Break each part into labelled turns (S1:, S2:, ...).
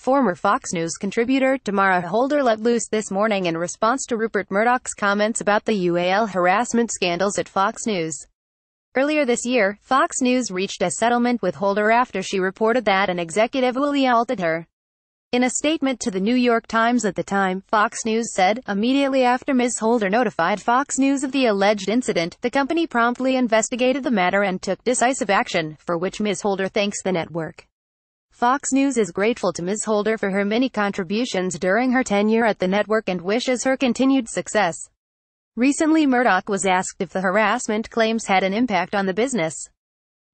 S1: former Fox News contributor Tamara Holder let loose this morning in response to Rupert Murdoch's comments about the UAL harassment scandals at Fox News. Earlier this year, Fox News reached a settlement with Holder after she reported that an executive bully assaulted her. In a statement to the New York Times at the time, Fox News said, immediately after Ms. Holder notified Fox News of the alleged incident, the company promptly investigated the matter and took decisive action, for which Ms. Holder thanks the network. Fox News is grateful to Ms. Holder for her many contributions during her tenure at the network and wishes her continued success. Recently Murdoch was asked if the harassment claims had an impact on the business.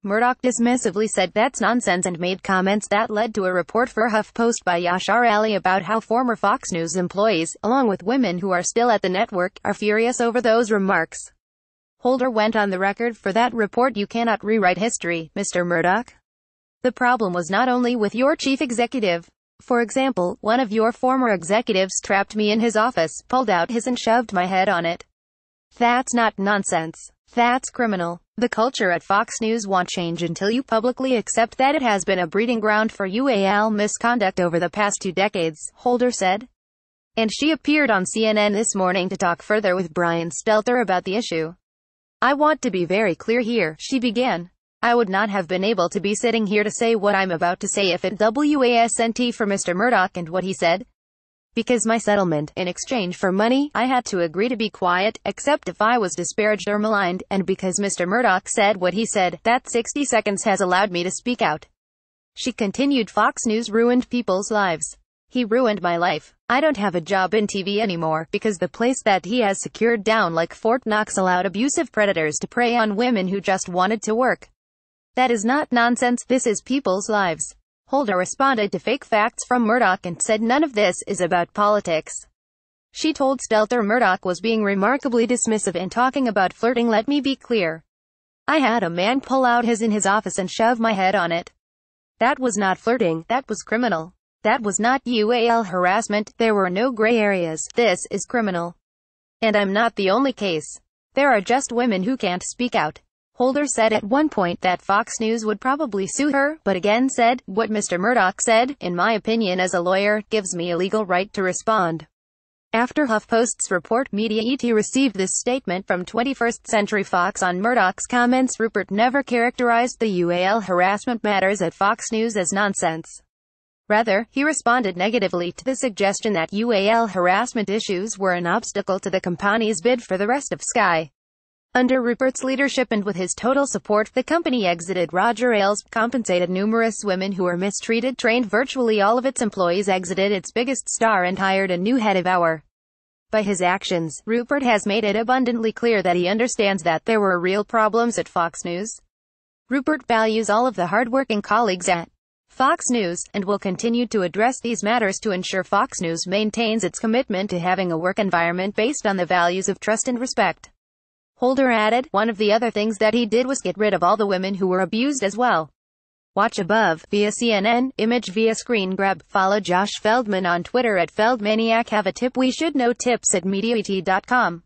S1: Murdoch dismissively said that's nonsense and made comments that led to a report for HuffPost by Yashar Ali about how former Fox News employees, along with women who are still at the network, are furious over those remarks. Holder went on the record for that report. You cannot rewrite history, Mr. Murdoch. The problem was not only with your chief executive. For example, one of your former executives trapped me in his office, pulled out his and shoved my head on it. That's not nonsense. That's criminal. The culture at Fox News won't change until you publicly accept that it has been a breeding ground for UAL misconduct over the past 2 decades, Holder said. And she appeared on CNN this morning to talk further with Brian Stelter about the issue. I want to be very clear here, she began. I would not have been able to be sitting here to say what I'm about to say if it wasn't for Mr. Murdoch and what he said. Because my settlement, in exchange for money, I had to agree to be quiet, except if I was disparaged or maligned, and because Mr. Murdoch said what he said, that 60 seconds has allowed me to speak out. She continued, Fox News ruined people's lives. He ruined my life. I don't have a job in TV anymore, because the place that he has secured down like Fort Knox allowed abusive predators to prey on women who just wanted to work. That is not nonsense, this is people's lives. Holder responded to fake facts from Murdoch and said none of this is about politics. She told Stelter Murdoch was being remarkably dismissive in talking about flirting. Let me be clear. I had a man pull out his in his office and shove my head on it. That was not flirting, that was criminal. That was not UAL harassment, there were no gray areas. This is criminal. And I'm not the only case. There are just women who can't speak out. Holder said at one point that Fox News would probably sue her, but again said, what Mr. Murdoch said, in my opinion as a lawyer, gives me a legal right to respond. After HuffPost's report, Media ET received this statement from 21st Century Fox on Murdoch's comments. Rupert never characterized the UAL harassment matters at Fox News as nonsense. Rather, he responded negatively to the suggestion that UAL harassment issues were an obstacle to the company's bid for the rest of Sky. Under Rupert's leadership and with his total support, the company exited Roger Ailes, compensated numerous women who were mistreated, trained virtually all of its employees, exited its biggest star and hired a new head of hour. By his actions, Rupert has made it abundantly clear that he understands that there were real problems at Fox News. Rupert values all of the hardworking colleagues at Fox News, and will continue to address these matters to ensure Fox News maintains its commitment to having a work environment based on the values of trust and respect. Holder added, one of the other things that he did was get rid of all the women who were abused as well. Watch above, via CNN, image via screen grab. Follow Josh Feldman on Twitter at Feldmaniac. Have a tip we should know, tips at MediaET.com.